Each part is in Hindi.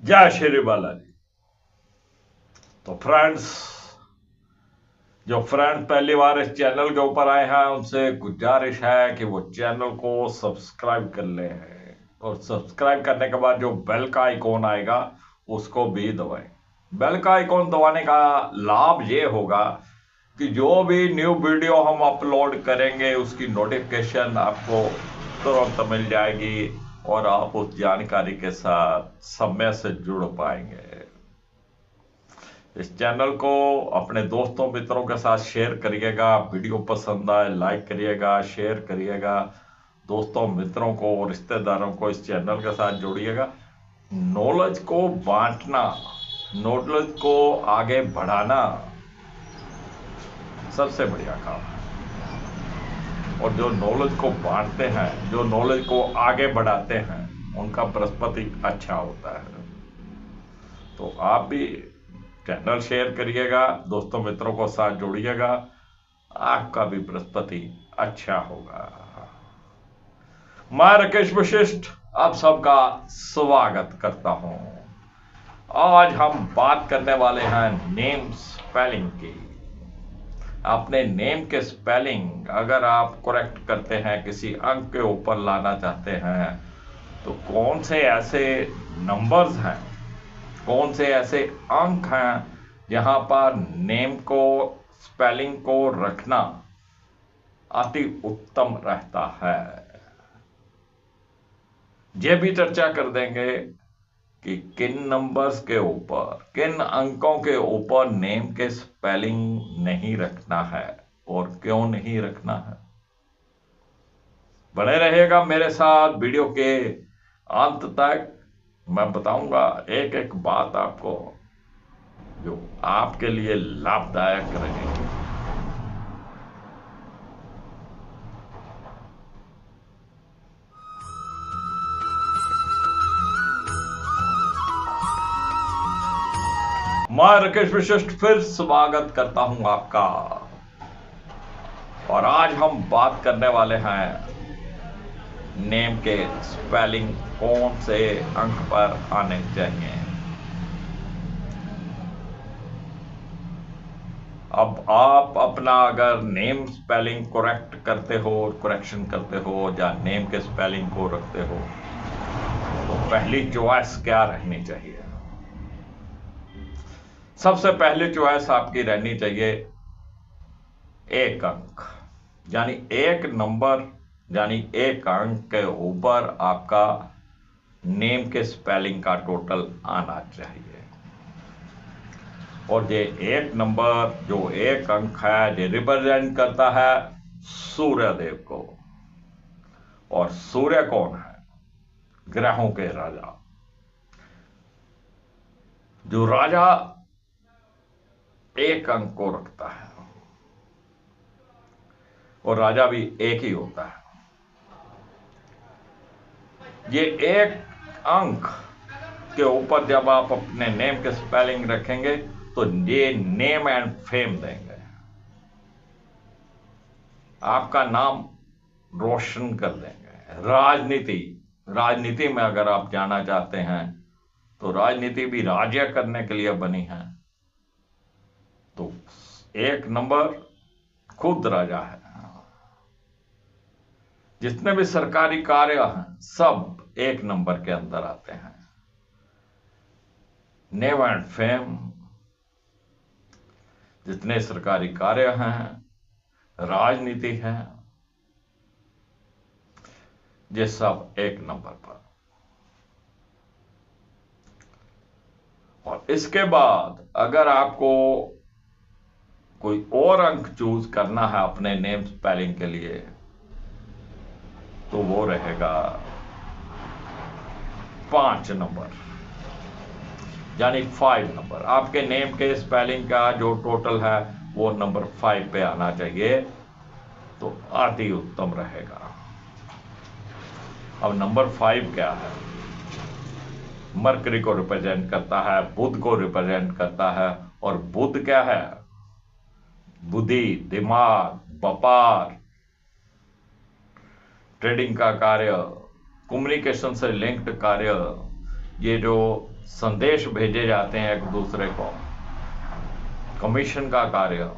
जय श्री बालाजी। तो फ्रेंड्स, जो फ्रेंड पहली बार इस चैनल के ऊपर आए हैं उनसे गुजारिश है कि वो चैनल को सब्सक्राइब कर लें और सब्सक्राइब करने के बाद जो बेल का आइकॉन आएगा उसको भी दबाएं। बेल का आइकॉन दबाने का लाभ ये होगा कि जो भी न्यू वीडियो हम अपलोड करेंगे उसकी नोटिफिकेशन आपको तुरंत मिल जाएगी और आप उस जानकारी के साथ समय से जुड़ पाएंगे। इस चैनल को अपने दोस्तों मित्रों के साथ शेयर करिएगा। वीडियो पसंद आए लाइक करिएगा, शेयर करिएगा। दोस्तों मित्रों को और रिश्तेदारों को इस चैनल के साथ जोड़िएगा। नॉलेज को बांटना, नॉलेज को आगे बढ़ाना सबसे बढ़िया काम है। और जो नॉलेज को बांटते हैं, जो नॉलेज को आगे बढ़ाते हैं, उनका बृहस्पति अच्छा होता है। तो आप भी चैनल शेयर करिएगा, दोस्तों मित्रों को साथ जोड़िएगा, आपका भी बृहस्पति अच्छा होगा। मैं राकेश वशिष्ठ आप सबका स्वागत करता हूं। आज हम बात करने वाले हैं नेम स्पेलिंग की। अपने नेम के स्पेलिंग अगर आप करेक्ट करते हैं, किसी अंक के ऊपर लाना चाहते हैं, तो कौन से ऐसे नंबर्स हैं, कौन से ऐसे अंक हैं जहां पर नेम को, स्पेलिंग को रखना अति उत्तम रहता है। ये भी चर्चा कर देंगे कि किन नंबर्स के ऊपर, किन अंकों के ऊपर नेम के स्पेलिंग नहीं रखना है और क्यों नहीं रखना है। बने रहिएगा मेरे साथ वीडियो के अंत तक। मैं बताऊंगा एक एक बात आपको जो आपके लिए लाभदायक रहेगी। मैं राकेश वशिष्ठ फिर स्वागत करता हूं आपका। और आज हम बात करने वाले हैं नेम के स्पेलिंग कौन से अंक पर आने चाहिए। अब आप अपना अगर नेम स्पेलिंग करेक्ट करते हो, करेक्शन करते हो या नेम के स्पेलिंग को रखते हो, तो पहली चॉइस क्या रहनी चाहिए? सबसे पहली चॉइस आपकी रहनी चाहिए एक अंक, यानी एक नंबर, यानी एक अंक के ऊपर आपका नेम के स्पेलिंग का टोटल आना चाहिए। और ये एक नंबर, जो एक अंक है, ये रिप्रेजेंट करता है सूर्य देव को। और सूर्य कौन है? ग्रहों के राजा। जो राजा एक अंक को रखता है, और राजा भी एक ही होता है। ये एक अंक के ऊपर जब आप अपने नेम के स्पेलिंग रखेंगे तो ये नेम एंड फेम देंगे, आपका नाम रोशन कर देंगे। राजनीति में अगर आप जाना चाहते हैं तो राजनीति भी राज्य करने के लिए बनी है। तो एक नंबर खुद राजा है। जितने भी सरकारी कार्य हैं सब एक नंबर के अंदर आते हैं। नेम एंड फेम, जितने सरकारी कार्य हैं, राजनीति है, ये सब एक नंबर पर। और इसके बाद अगर आपको कोई और अंक चूज करना है अपने नेम स्पेलिंग के लिए, तो वो रहेगा 5 नंबर, यानी 5 नंबर। आपके नेम के स्पेलिंग का जो टोटल है वो नंबर 5 पे आना चाहिए, तो अति उत्तम रहेगा। अब नंबर 5 क्या है? मरकरी को रिप्रेजेंट करता है, बुध को रिप्रेजेंट करता है। और बुध क्या है? बुद्धि, दिमाग, व्यापार, ट्रेडिंग का कार्य, कम्युनिकेशन से लिंक्ड कार्य, ये जो संदेश भेजे जाते हैं एक दूसरे को, कमीशन का कार्य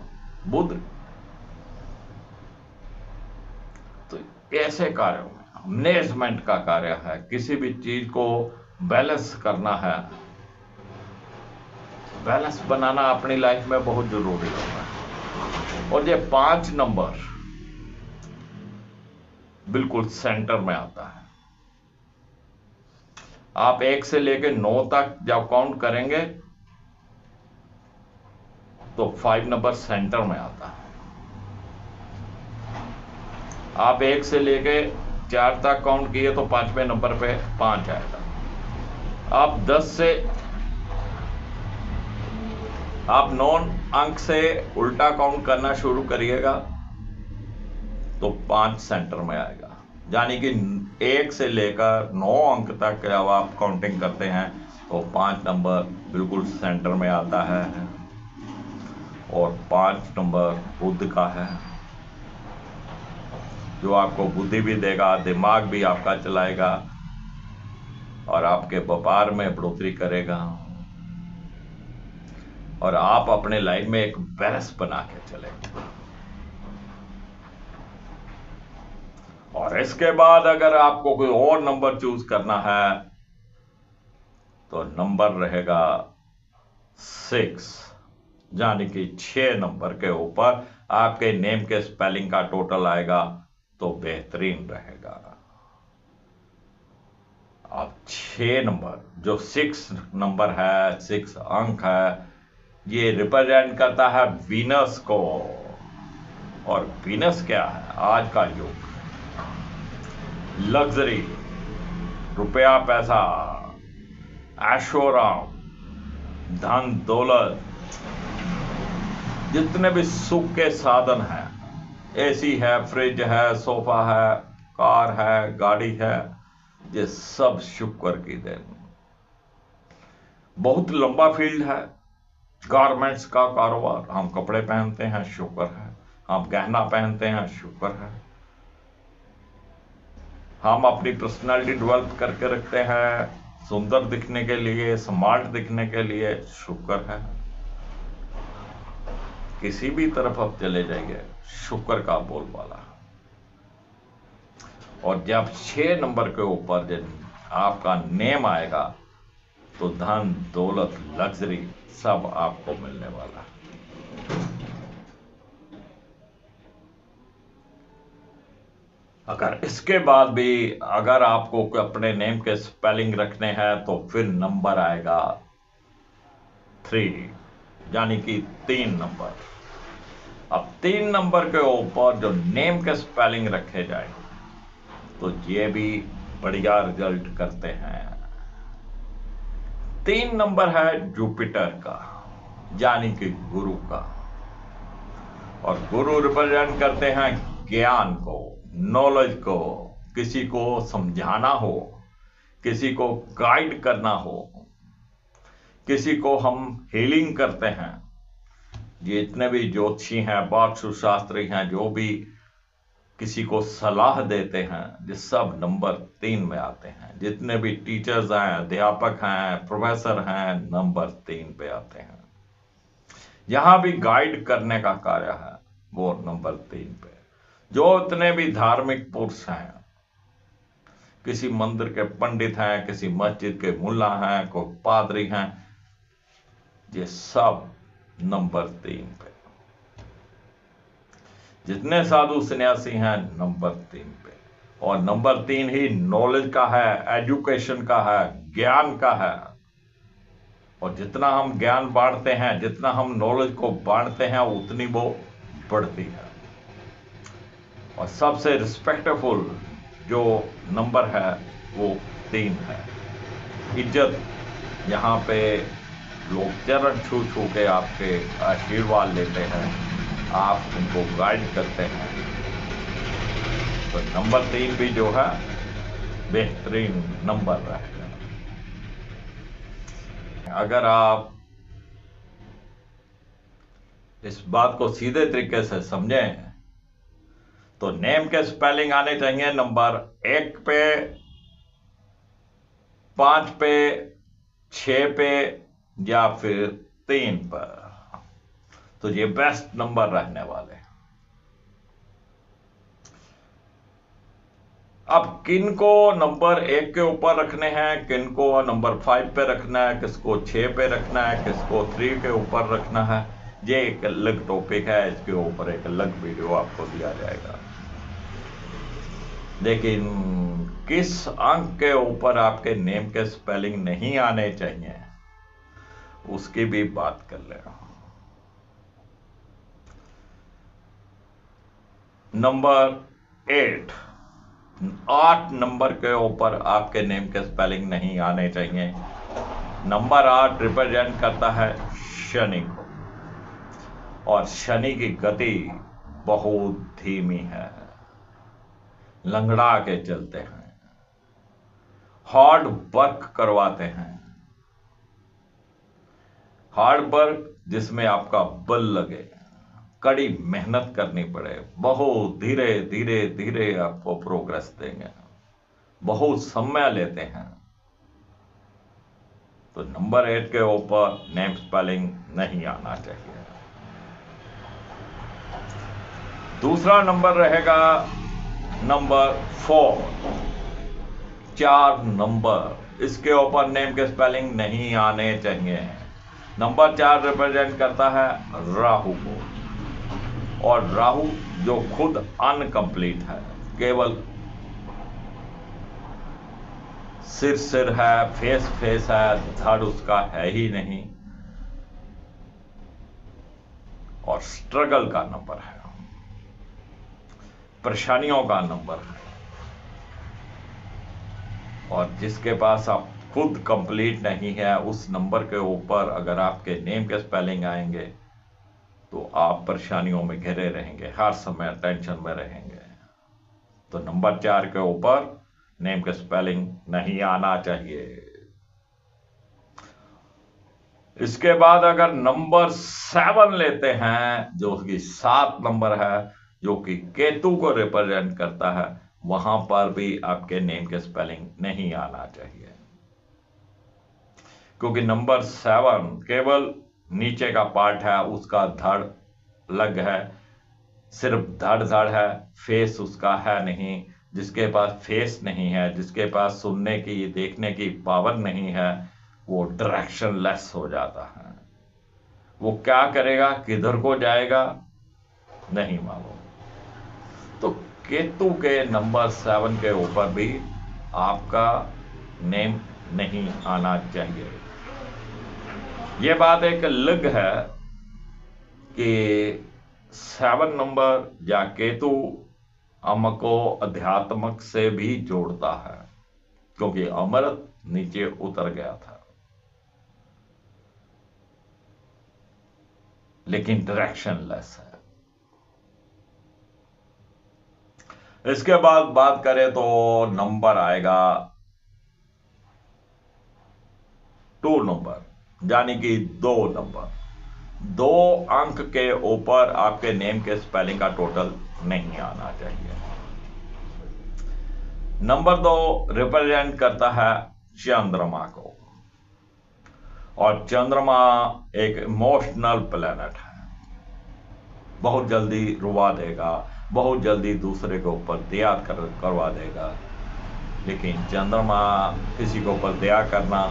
बुध, तो ऐसे कार्यों में मैनेजमेंट का कार्य है, किसी भी चीज को बैलेंस करना है, बैलेंस बनाना अपनी लाइफ में बहुत जरूरी होता है। और ये 5 नंबर बिल्कुल सेंटर में आता है। आप 1 से लेकर 9 तक जब काउंट करेंगे तो 5 नंबर सेंटर में आता है। आप 1 से लेके 4 तक काउंट किए तो 5वें नंबर पे 5 आएगा। आप 10 से आप 9 अंक से उल्टा काउंट करना शुरू करिएगा तो 5 सेंटर में आएगा। यानी कि 1 से लेकर 9 अंक तक जब आप काउंटिंग करते हैं तो 5 नंबर बिल्कुल सेंटर में आता है। और 5 नंबर बुध का है, जो आपको बुद्धि भी देगा, दिमाग भी आपका चलाएगा और आपके व्यापार में बढ़ोतरी करेगा और आप अपने लाइफ में एक बैलेंस बना के चलेंगे। और इसके बाद अगर आपको कोई और नंबर चूज करना है तो नंबर रहेगा 6, यानी कि 6 नंबर के ऊपर आपके नेम के स्पेलिंग का टोटल आएगा तो बेहतरीन रहेगा। अब 6 नंबर जो 6 नंबर है, 6 अंक है, ये रिप्रेजेंट करता है वीनस को। और वीनस क्या है? आज का युग, लग्जरी, रुपया पैसा, ऐशोआराम, धन दौलत, जितने भी सुख के साधन हैं, एसी है, फ्रिज है, सोफा है, कार है, गाड़ी है, ये सब शुक्र की देन। बहुत लंबा फील्ड है गारमेंट्स का कारोबार, हम कपड़े पहनते हैं, शुक्र है, हम गहना पहनते हैं, शुक्र है, हम अपनी पर्सनालिटी डेवलप करके रखते हैं सुंदर दिखने के लिए, स्मार्ट दिखने के लिए, शुक्र है। किसी भी तरफ आप चले जाइए, शुक्र का बोलबाला। और जब 6 नंबर के ऊपर जब आपका नेम आएगा तो धन दौलत लग्जरी सब आपको मिलने वाला है। अगर इसके बाद भी अगर आपको अपने नेम के स्पेलिंग रखने हैं तो फिर नंबर आएगा 3, यानी कि 3 नंबर। अब 3 नंबर के ऊपर जो नेम के स्पेलिंग रखे जाए तो ये भी बढ़िया रिजल्ट करते हैं। 3 नंबर है जुपिटर का, यानी कि गुरु का। और गुरु रिप्रेजेंट करते हैं ज्ञान को, नॉलेज को, किसी को समझाना हो, किसी को गाइड करना हो, किसी को हम हीलिंग करते हैं। जितने भी ज्योतिषी हैं, वास्तु शास्त्री हैं, जो भी किसी को सलाह देते हैं, ये सब नंबर 3 में आते हैं। जितने भी टीचर्स हैं, अध्यापक हैं, प्रोफेसर हैं, नंबर 3 पे आते हैं। यहां भी गाइड करने का कार्य है वो नंबर 3 पे। जो इतने भी धार्मिक पुरुष हैं, किसी मंदिर के पंडित हैं, किसी मस्जिद के मुल्ला हैं, कोई पादरी हैं, ये सब नंबर 3 पे। जितने साधु सन्यासी हैं, नंबर 3 पे। और नंबर 3 ही नॉलेज का है, एजुकेशन का है, ज्ञान का है। और जितना हम ज्ञान बांटते हैं, जितना हम नॉलेज को बांटते हैं, उतनी वो बढ़ती है। और सबसे रिस्पेक्टफुल जो नंबर है वो 3 है। इज्जत, यहाँ पे लोग चरण छू छू के आपके आशीर्वाद लेते हैं, आप उनको गाइड करते हैं। तो नंबर 3 भी जो है बेहतरीन नंबर रहेगा। अगर आप इस बात को सीधे तरीके से समझें तो नेम के स्पेलिंग आने चाहिए नंबर 1 पे, 5 पे, 6 पे या फिर 3 पर। तो ये बेस्ट नंबर रहने वाले हैं। अब किन को नंबर 1 के ऊपर रखने हैं, किन को नंबर 5 पे रखना है, किसको 6 पे रखना है, किसको 3 के ऊपर रखना है, ये एक अलग टॉपिक है। इसके ऊपर एक अलग वीडियो आपको दिया जाएगा। लेकिन किस अंक के ऊपर आपके नेम के स्पेलिंग नहीं आने चाहिए, उसकी भी बात कर ले। नंबर 8 नंबर के ऊपर आपके नेम के स्पेलिंग नहीं आने चाहिए। नंबर 8 रिप्रेजेंट करता है शनि को, और शनि की गति बहुत धीमी है, लंगड़ा के चलते हैं, हार्ड वर्क करवाते हैं। हार्ड वर्क जिसमें आपका बल लगे, कड़ी मेहनत करनी पड़े, बहुत धीरे धीरे धीरे आपको प्रोग्रेस देंगे, बहुत समय लेते हैं। तो नंबर 8 के ऊपर नेम स्पेलिंग नहीं आना चाहिए। दूसरा नंबर रहेगा नंबर 4, 4 नंबर, इसके ऊपर नेम के स्पेलिंग नहीं आने चाहिए। नंबर 4 रिप्रेजेंट करता है राहु को, और राहु जो खुद अनकंप्लीट है, केवल सिर है, फेस है, धड़ उसका है ही नहीं, और स्ट्रगल का नंबर है, परेशानियों का नंबर है। और जिसके पास आप खुद कंप्लीट नहीं है, उस नंबर के ऊपर अगर आपके नेम के स्पेलिंग आएंगे तो आप परेशानियों में घिरे रहेंगे, हर समय टेंशन में रहेंगे। तो नंबर 4 के ऊपर नेम के स्पेलिंग नहीं आना चाहिए। इसके बाद अगर नंबर 7 लेते हैं, जो कि 7 नंबर है, जो कि केतु को रिप्रेजेंट करता है, वहां पर भी आपके नेम के स्पेलिंग नहीं आना चाहिए, क्योंकि नंबर 7 केवल नीचे का पार्ट है, उसका धड़ लग है, सिर्फ धड़ है, फेस उसका है नहीं। जिसके पास फेस नहीं है, जिसके पास सुनने की, देखने की पावर नहीं है, वो डायरेक्शन लेस हो जाता है। वो क्या करेगा, किधर को जाएगा, नहीं मालूम। तो केतु के नंबर 7 के ऊपर भी आपका नेम नहीं आना चाहिए। ये बात एक अलग है कि 7 नंबर या केतु हमको अध्यात्मक से भी जोड़ता है, क्योंकि अमृत नीचे उतर गया था, लेकिन डायरेक्शन लेस है। इसके बाद बात करें तो नंबर आएगा 2 नंबर, यानी कि 2 नंबर। 2 अंक के ऊपर आपके नेम के स्पेलिंग का टोटल नहीं आना चाहिए। नंबर 2 रिप्रेजेंट करता है चंद्रमा को, और चंद्रमा एक इमोशनल प्लेनेट है, बहुत जल्दी रुवा देगा, बहुत जल्दी दूसरे के ऊपर दया करवा देगा। लेकिन चंद्रमा, किसी के ऊपर दया करना,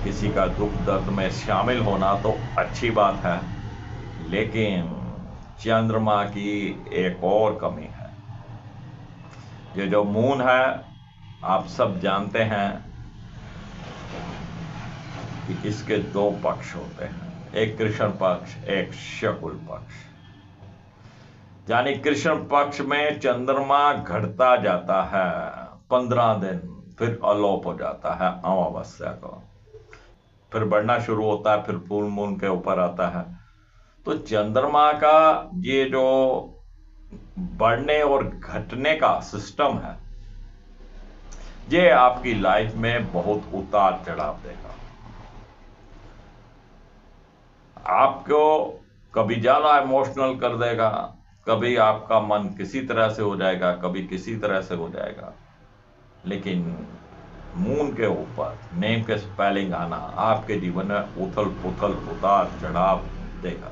किसी का दुख दर्द में शामिल होना तो अच्छी बात है, लेकिन चंद्रमा की एक और कमी है। ये जो मून है, आप सब जानते हैं कि इसके 2 पक्ष होते हैं, एक कृष्ण पक्ष, एक शुक्ल पक्ष। यानी कृष्ण पक्ष में चंद्रमा घटता जाता है 15 दिन, फिर अलोप हो जाता है अमावस्या को, फिर बढ़ना शुरू होता है, फिर फुल मून के ऊपर आता है। तो चंद्रमा का ये जो बढ़ने और घटने का सिस्टम है, ये आपकी लाइफ में बहुत उतार चढ़ाव देगा। आपको कभी ज्यादा इमोशनल कर देगा, कभी आपका मन किसी तरह से हो जाएगा, कभी किसी तरह से हो जाएगा। लेकिन मून के ऊपर नेम के स्पेलिंग आना आपके जीवन में उथल पुथल उतार चढ़ाव देगा।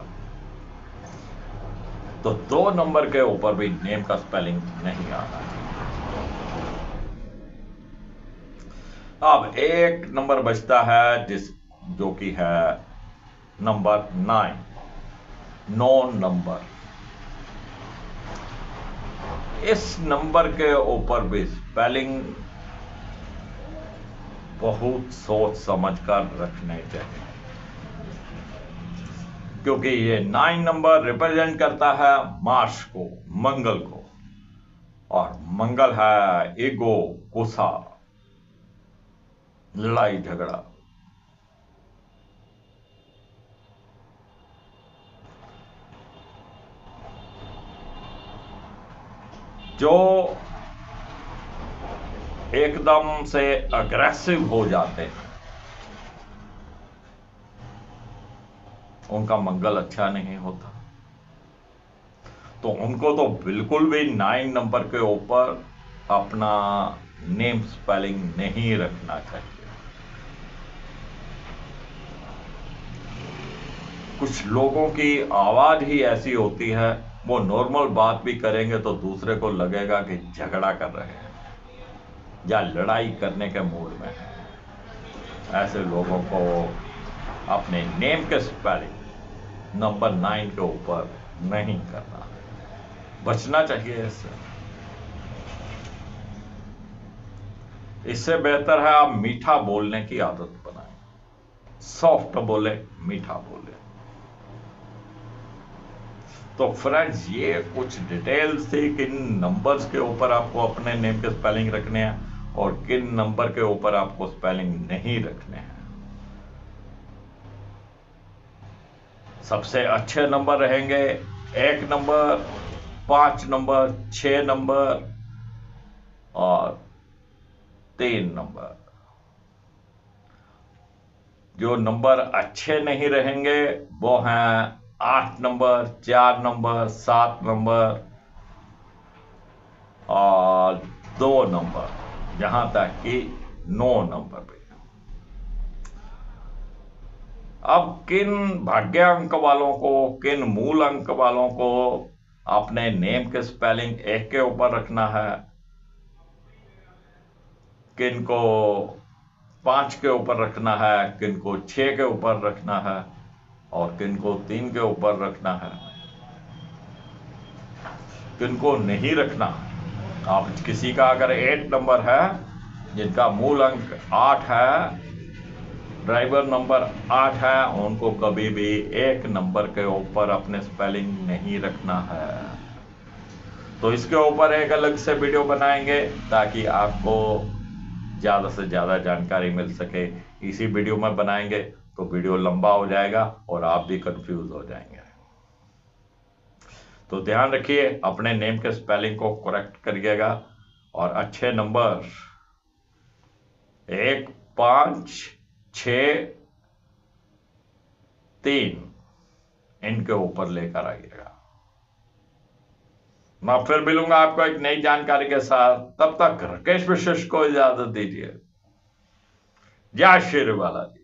तो 2 नंबर के ऊपर भी नेम का स्पेलिंग नहीं आना। अब 1 नंबर बचता है जो कि है नंबर 9 नंबर। इस नंबर के ऊपर भी स्पेलिंग बहुत सोच समझ कर रखने चाहिए, क्योंकि ये 9 नंबर रिप्रेजेंट करता है मार्स को, मंगल को, और मंगल है ईगो, गुस्सा, लड़ाई झगड़ा। जो एकदम से अग्रेसिव हो जाते हैं उनका मंगल अच्छा नहीं होता। तो उनको तो बिल्कुल भी 9 नंबर के ऊपर अपना नेम स्पेलिंग नहीं रखना चाहिए। कुछ लोगों की आवाज ही ऐसी होती है, वो नॉर्मल बात भी करेंगे तो दूसरे को लगेगा कि झगड़ा कर रहे हैं या लड़ाई करने के मूड में है। ऐसे लोगों को अपने नेम के स्पेलिंग नंबर 9 के ऊपर नहीं करना, बचना चाहिए इससे बेहतर है आप मीठा बोलने की आदत बनाएं, सॉफ्ट बोले, मीठा बोले। तो फ्रेंड्स, ये कुछ डिटेल्स थी किन नंबर्स के ऊपर आपको अपने नेम के स्पेलिंग रखने हैं और किन नंबर के ऊपर आपको स्पेलिंग नहीं रखने हैं। सबसे अच्छे नंबर रहेंगे 1 नंबर, 5 नंबर, 6 नंबर और 3 नंबर। जो नंबर अच्छे नहीं रहेंगे वो हैं 8 नंबर, 4 नंबर, 7 नंबर और 2 नंबर, जहां तक कि 9 नंबर पे। अब किन भाग्य अंक वालों को, किन मूल अंक वालों को अपने नेम के स्पेलिंग 1 के ऊपर रखना है, किन को 5 के ऊपर रखना है, किन को 6 के ऊपर रखना है और किन को 3 के ऊपर रखना है, किन को नहीं रखना। आप किसी का अगर 8 नंबर है, जिनका मूल अंक 8 है, ड्राइवर नंबर 8 है, उनको कभी भी 1 नंबर के ऊपर अपने स्पेलिंग नहीं रखना है। तो इसके ऊपर एक अलग से वीडियो बनाएंगे ताकि आपको ज़्यादा से ज़्यादा जानकारी मिल सके। इसी वीडियो में बनाएंगे तो वीडियो लंबा हो जाएगा और आप भी कंफ्यूज हो जाएंगे। तो ध्यान रखिए, अपने नेम के स्पेलिंग को करेक्ट करिएगा और अच्छे नंबर 1, 5, 6, 3 इनके ऊपर लेकर आइएगा। मैं फिर मिलूंगा आपको एक नई जानकारी के साथ। तब तक राकेश विशेष को इजाजत दीजिए। जय श्री बालाजी।